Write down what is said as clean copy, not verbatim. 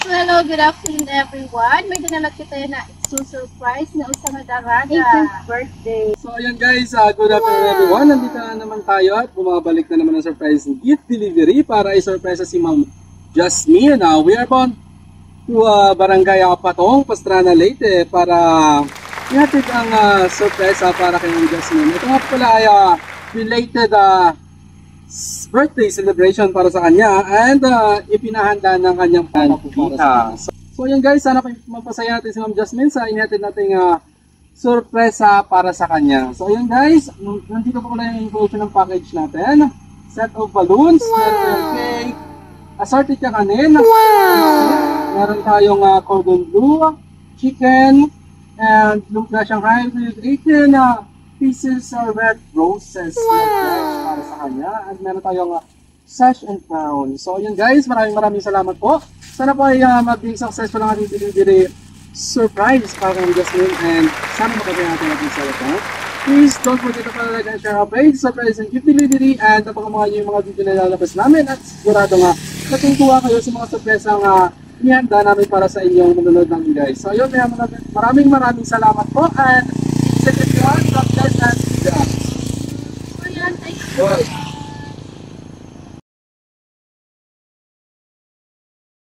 Hello, good afternoon everyone. May dinalat kita na surprise na usang daraga. Birthday. So ayan guys, good afternoon everyone. Nandito na naman tayo at bumabalik na naman ang surprise gift delivery para i-surprise si Ma'am Jasmine. We are bound to Barangay Apatong, Pastrana, Leyte para ihatid ang surprise para kay Ma'am Jasmine. Ito nga pala ay related birthday celebration para sa kanya and ipinahanda ng kanyang pampupunta. So yun guys, sana mapasaya natin si Ma'am Jasmine sa inihatid nating sorpresa para sa kanya. So yun guys, nandito po pala yung information ng package natin. Set of balloons, meron cake, assorted kakanin, meron tayong cordon bleu, chicken, and lumpia Shanghai with 18 pieces of red roses para sa kanya. At meron tayong sash and crown. So yun guys, maraming salamat po. Sana po ay maging successful ang ating delivery surprise para kay Jasmine and sana makapagay natin natin sa lahat. Please don't forget to follow, like, and share our page, surprise and gift delivery, and napakamuha nyo yung mga video na lalabas namin at sigurado nga natutuwa kayo sa mga surpresa nga inihanda namin para sa inyong manunod ng guys. So yun, maraming salamat po and second one, God bless and So yan, thank you.